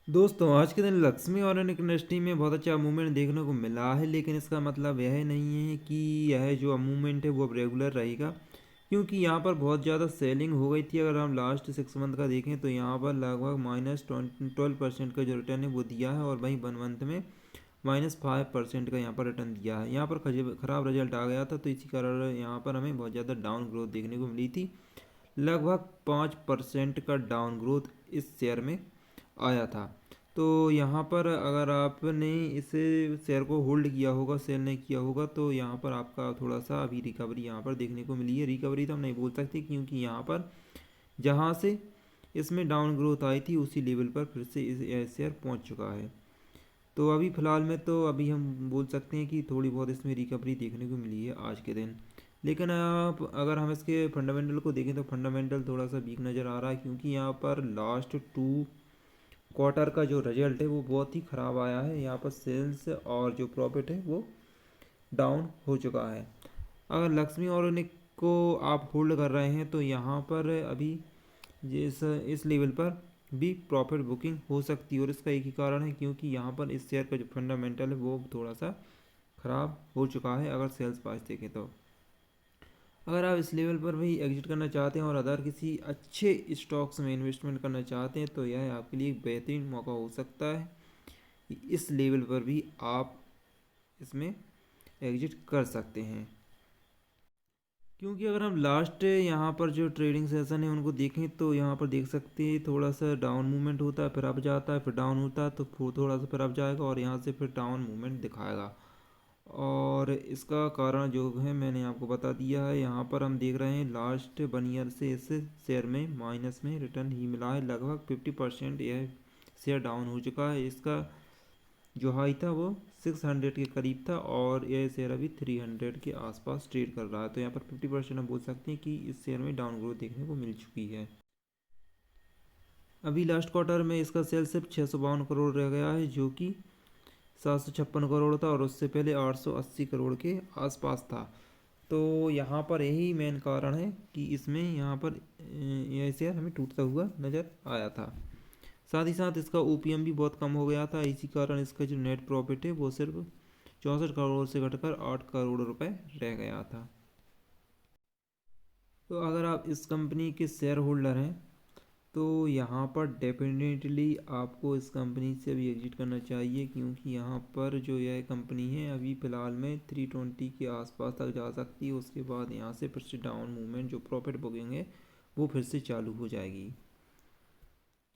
दोस्तों आज के दिन लक्ष्मी ऑर्गेनिक इंडस्ट्री में बहुत अच्छा मूवमेंट देखने को मिला है, लेकिन इसका मतलब यह नहीं है कि यह जो मूवमेंट है वो अब रेगुलर रहेगा, क्योंकि यहाँ पर बहुत ज़्यादा सेलिंग हो गई थी। अगर हम लास्ट 6 मंथ का देखें तो यहाँ पर लगभग -12% का जो रिटर्न है वो दिया है, और वहीं 1 मंथ में -5% का यहाँ पर रिटर्न दिया है। यहाँ पर ख़राब रिजल्ट आ गया था, तो इसी कारण यहाँ पर हमें बहुत ज़्यादा डाउन ग्रोथ देखने को मिली थी। लगभग 5% का डाउन ग्रोथ इस शेयर में आया था। तो यहाँ पर अगर आपने इस शेयर को होल्ड किया होगा, सेल नहीं किया होगा, तो यहाँ पर आपका थोड़ा सा अभी रिकवरी यहाँ पर देखने को मिली है। रिकवरी तो हम नहीं बोल सकते, क्योंकि यहाँ पर जहाँ से इसमें डाउन ग्रोथ आई थी उसी लेवल पर फिर से यह शेयर पहुँच चुका है। तो अभी फ़िलहाल में तो अभी हम बोल सकते हैं कि थोड़ी बहुत इसमें रिकवरी देखने को मिली है आज के दिन। लेकिन आप अगर हम इसके फंडामेंटल को देखें तो फंडामेंटल थोड़ा सा वीक नज़र आ रहा है, क्योंकि यहाँ पर लास्ट 2 क्वार्टर का जो रिजल्ट है वो बहुत ही ख़राब आया है। यहाँ पर सेल्स और जो प्रॉफिट है वो डाउन हो चुका है। अगर लक्ष्मी ऑर्गेनिक को आप होल्ड कर रहे हैं तो यहाँ पर अभी इस लेवल पर भी प्रॉफिट बुकिंग हो सकती है, और इसका एक ही कारण है क्योंकि यहाँ पर इस शेयर का जो फंडामेंटल है वो थोड़ा सा ख़राब हो चुका है अगर सेल्स प्राइस देखें तो। अगर आप इस लेवल पर भी एग्जिट करना चाहते हैं और अदर किसी अच्छे स्टॉक्स में इन्वेस्टमेंट करना चाहते हैं तो यह आपके लिए एक बेहतरीन मौका हो सकता है कि इस लेवल पर भी आप इसमें एग्जिट कर सकते हैं। क्योंकि अगर हम लास्ट यहाँ पर जो ट्रेडिंग सेशन है उनको देखें तो यहाँ पर देख सकते हैं थोड़ा सा डाउन मूवमेंट होता है, फिर अप जाता है, फिर डाउन होता है, तो थोड़ा सा फिर अप जाएगा और यहाँ से फिर डाउन मूवमेंट दिखाएगा। और इसका कारण जो है मैंने आपको बता दिया है। यहाँ पर हम देख रहे हैं लास्ट 1 ईयर से इस शेयर में माइनस में रिटर्न ही मिला है। लगभग 50% यह शेयर डाउन हो चुका है। इसका जो हाई था वो 600 के करीब था, और यह शेयर अभी 300 के आसपास ट्रेड कर रहा है। तो यहाँ पर 50% हम बोल सकते हैं कि इस शेयर में डाउन ग्रोथ देखने को मिल चुकी है। अभी लास्ट क्वार्टर में इसका सेल सिर्फ 652 करोड़ रह गया है, जो कि 756 करोड़ था, और उससे पहले 880 करोड़ के आसपास था। तो यहाँ पर यही मेन कारण है कि इसमें यहाँ पर यह शेयर हमें टूटता हुआ नज़र आया था। साथ ही साथ इसका ओपीएम भी बहुत कम हो गया था, इसी कारण इसका जो नेट प्रॉफिट है वो सिर्फ 64 करोड़ से घटकर 8 करोड़ रुपए रह गया था। तो अगर आप इस कंपनी के शेयर होल्डर हैं तो यहाँ पर डेफिनेटली आपको इस कंपनी से भी एग्जिट करना चाहिए, क्योंकि यहाँ पर जो यह कंपनी है अभी फ़िलहाल में 320 के आसपास तक जा सकती है। उसके बाद यहाँ से फिर से डाउन मूवमेंट जो प्रॉफिट बुकिंग है वो फिर से चालू हो जाएगी,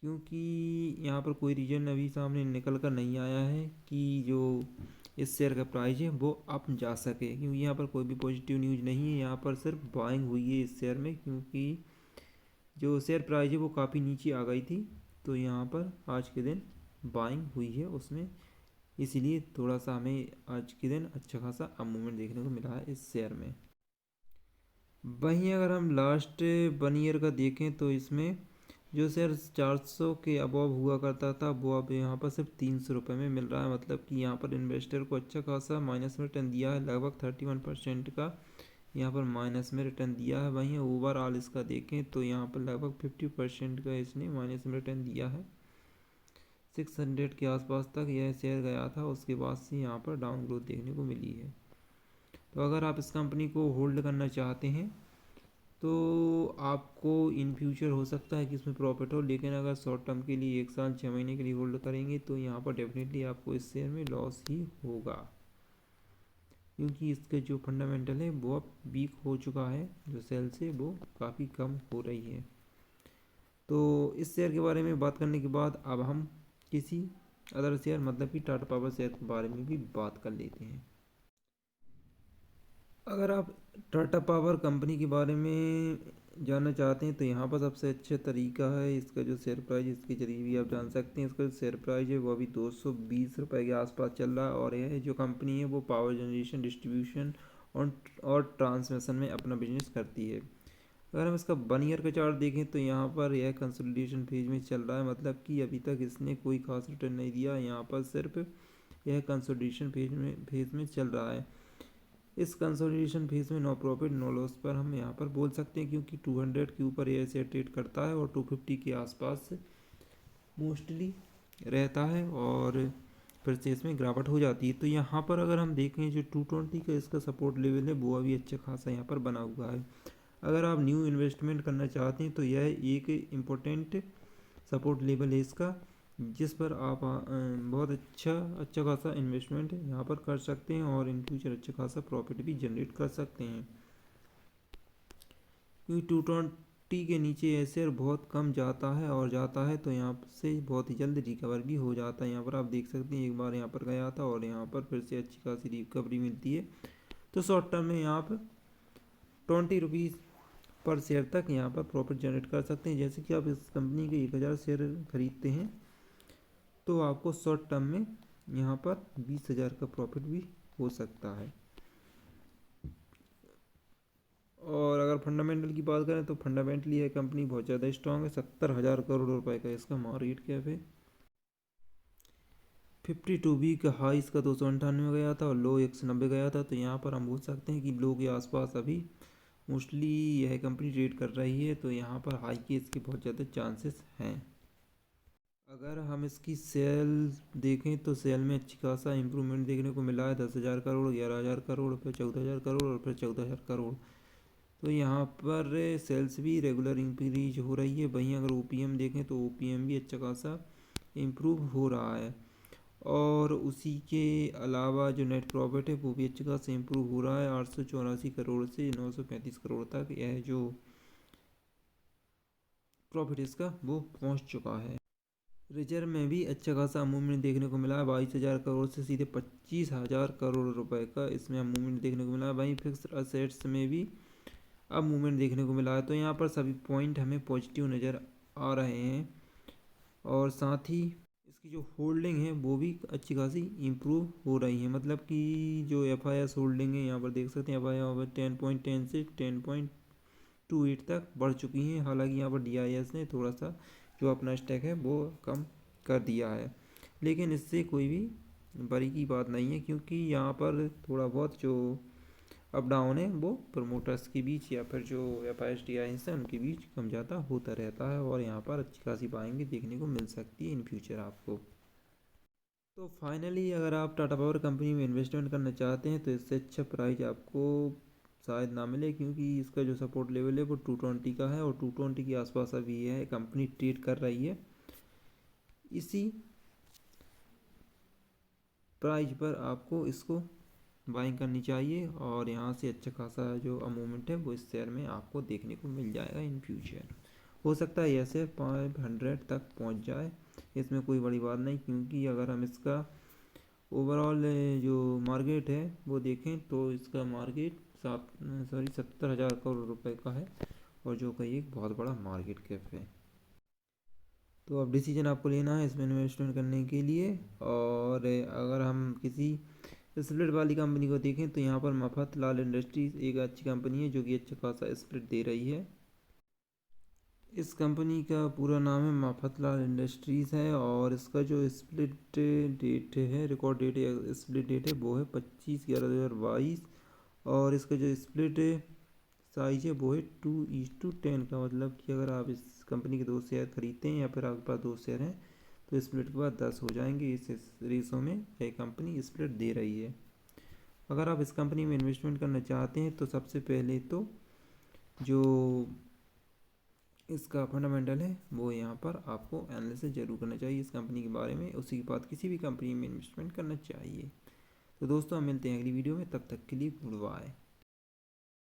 क्योंकि यहाँ पर कोई रीज़न अभी सामने निकल कर नहीं आया है कि जो इस शेयर का प्राइस है वो अप जा सके, क्योंकि यहाँ पर कोई भी पॉजिटिव न्यूज़ नहीं है। यहाँ पर सिर्फ बाइंग हुई है इस शेयर में, क्योंकि जो शेयर प्राइस है वो काफ़ी नीचे आ गई थी। तो यहाँ पर आज के दिन बाइंग हुई है उसमें, इसीलिए थोड़ा सा हमें आज के दिन अच्छा खासा अप मूवमेंट देखने को मिला है इस शेयर में। वहीं अगर हम लास्ट 1 ईयर का देखें तो इसमें जो शेयर 400 के अबव हुआ करता था वो अब यहाँ पर सिर्फ 300 रुपये में मिल रहा है। मतलब कि यहाँ पर इन्वेस्टर को अच्छा खासा माइनस में रिटर्न दिया है। लगभग 31% का यहाँ पर माइनस में रिटर्न दिया है। वहीं ओवरऑल इसका देखें तो यहाँ पर लगभग 50% का इसने माइनस में रिटर्न दिया है। 600 के आसपास तक यह शेयर गया था, उसके बाद से यहाँ पर डाउन ग्रोथ देखने को मिली है। तो अगर आप इस कंपनी को होल्ड करना चाहते हैं तो आपको इन फ्यूचर हो सकता है कि इसमें प्रॉफिट हो, लेकिन अगर शॉर्ट टर्म के लिए 1 साल 6 महीने के लिए होल्ड करेंगे तो यहाँ पर डेफिनेटली आपको इस शेयर में लॉस ही होगा, क्योंकि इसके जो फंडामेंटल है वो अब वीक हो चुका है। जो सेल्स है वो काफ़ी कम हो रही है। तो इस शेयर के बारे में बात करने के बाद अब हम किसी अदर शेयर मतलब कि टाटा पावर शेयर के बारे में भी बात कर लेते हैं। अगर आप टाटा पावर कंपनी के बारे में जानना चाहते हैं तो यहाँ पर सबसे अच्छा तरीका है इसका जो शेयर प्राइस, इसके जरिए भी आप जान सकते हैं। इसका जो शेयर प्राइस है वो अभी 220 रुपये के आसपास चल रहा है, और यह जो कंपनी है वो पावर जनरेशन, डिस्ट्रीब्यूशन और ट्रांसमिशन में अपना बिजनेस करती है। अगर हम इसका 1 ईयर का चार्ट देखें तो यहाँ पर यह कंसोलिडेशन फेज में चल रहा है। मतलब कि अभी तक इसने कोई खास रिटर्न नहीं दिया। यहाँ पर सिर्फ यह कंसोलिडेशन फेज में चल रहा है। इस कंसोलिडेशन फेज में नो प्रॉफिट नो लॉस पर हम यहाँ पर बोल सकते हैं, क्योंकि 200 के ऊपर ये शेयर ट्रेड करता है और 250 के आसपास मोस्टली रहता है और फिर से इसमें गिरावट हो जाती है। तो यहाँ पर अगर हम देखें जो 220 का इसका सपोर्ट लेवल है वो अभी अच्छा खासा यहाँ पर बना हुआ है। अगर आप न्यू इन्वेस्टमेंट करना चाहते हैं तो यह एक इम्पोर्टेंट सपोर्ट लेवल है इसका, जिस पर आप बहुत अच्छा खासा इन्वेस्टमेंट यहाँ पर कर सकते हैं और इन फ्यूचर अच्छा खासा प्रॉफिट भी जनरेट कर सकते हैं। क्योंकि 220 के नीचे ये शेयर बहुत कम जाता है और जाता है तो यहाँ से बहुत ही जल्द रिकवर भी हो जाता है। यहाँ पर आप देख सकते हैं एक बार यहाँ पर गया था और यहाँ पर फिर से अच्छी खासी रिकवरी मिलती है। तो शॉर्ट टर्म में यहाँ पर 20 रुपीज़ पर शेयर तक यहाँ पर प्रॉफिट जनरेट कर सकते हैं। जैसे कि आप इस कंपनी के 1000 शेयर खरीदते हैं तो आपको शॉर्ट टर्म में यहाँ पर 20,000 का प्रॉफिट भी हो सकता है। और अगर फंडामेंटल की बात करें तो फंडामेंटली यह कंपनी बहुत ज़्यादा स्ट्रांग है। 70,000 करोड़ रुपए का इसका मार्केट कैप है। 52 वीक हाई इसका 298 गया था और लो 190 गया था। तो यहाँ पर हम बोल सकते हैं कि लो के आसपास अभी मोस्टली यह कंपनी ट्रेड कर रही है। तो यहाँ पर हाई के इसके बहुत ज़्यादा चांसेस हैं। अगर हम इसकी सेल देखें तो सेल में अच्छी खासा इंप्रूवमेंट देखने को मिला है। 10,000 करोड़, 11,000 करोड़, फिर 14,000 करोड़ और फिर 14,000 करोड़। तो यहाँ पर सेल्स भी रेगुलर इंक्रीज हो रही है। वहीं अगर ओपीएम देखें तो ओपीएम भी अच्छा खासा इम्प्रूव हो रहा है और उसी के अलावा जो नेट प्रॉफिट है वो भी अच्छा खासा इम्प्रूव हो रहा है। 884 करोड़ से 935 करोड़ तक यह जो प्रॉफिट इसका वो पहुँच चुका है। रिजर्व में भी अच्छा खासा मूवमेंट देखने को मिला है। 22,000 करोड़ से सीधे 25,000 करोड़ रुपए का इसमें मूवमेंट देखने को मिला है। वहीं फिक्स्ड असेट्स में भी अब मूवमेंट देखने को मिला है। तो यहाँ पर सभी पॉइंट हमें पॉजिटिव नज़र आ रहे हैं और साथ ही इसकी जो होल्डिंग है वो भी अच्छी खासी इम्प्रूव हो रही है। मतलब कि जो एफआईएस होल्डिंग है यहाँ पर देख सकते हैं एफआईएस 10.10 से 10.28 तक बढ़ चुकी हैं। हालांकि यहाँ पर डीआईएस ने थोड़ा सा जो अपना स्टैक है वो कम कर दिया है, लेकिन इससे कोई भी बड़ी की बात नहीं है क्योंकि यहाँ पर थोड़ा बहुत जो अप डाउन है वो प्रमोटर्स के बीच या फिर जो एफआईएस है उनके बीच कम ज़्यादा होता रहता है और यहाँ पर अच्छी खासी बाइंग देखने को मिल सकती है इन फ्यूचर आपको। तो फाइनली अगर आप टाटा पावर कंपनी में इन्वेस्टमेंट करना चाहते हैं तो इससे अच्छा प्राइस आपको शायद ना मिले क्योंकि इसका जो सपोर्ट लेवल है वो 220 का है और 220 के आसपास अभी यह कंपनी ट्रेड कर रही है। इसी प्राइस पर आपको इसको बाइंग करनी चाहिए और यहाँ से अच्छा खासा जो मूवमेंट है वो इस शेयर में आपको देखने को मिल जाएगा इन फ्यूचर। हो सकता है ऐसे 500 तक पहुँच जाए, इसमें कोई बड़ी बात नहीं क्योंकि अगर हम इसका ओवरऑल जो मार्केट है वो देखें तो इसका मार्केट 70,000 करोड़ रुपए का है और जो कि एक बहुत बड़ा मार्केट कैप है। तो अब डिसीजन आपको लेना है इसमें इन्वेस्टमेंट करने के लिए। और अगर हम किसी स्प्लिट वाली कंपनी को देखें तो यहाँ पर मफतलाल इंडस्ट्रीज एक अच्छी कंपनी है जो कि अच्छा खासा स्प्लिट दे रही है। इस कंपनी का पूरा नाम है मफतलाल इंडस्ट्रीज़ है और इसका जो स्प्लिट डेट है, रिकॉर्ड डेट है, स्प्लिट डेट है वो है 25/11/2022 और इसका जो स्प्लिट साइज है वो है 2:10 का। मतलब कि अगर आप इस कंपनी के 2 शेयर खरीदते हैं या फिर आपके पास 2 शेयर हैं तो स्प्लिट के बाद 10 हो जाएंगे। इस रेशो में यह कंपनी स्प्लिट दे रही है। अगर आप इस कंपनी में इन्वेस्टमेंट करना चाहते हैं तो सबसे पहले तो जो इसका फंडामेंटल है वो यहाँ पर आपको एनालिसिस जरूर करना चाहिए इस कंपनी के बारे में। उसी के बाद किसी भी कंपनी में इन्वेस्टमेंट करना चाहिए। तो दोस्तों हम मिलते हैं अगली वीडियो में, तब तक के लिए गुड बाय।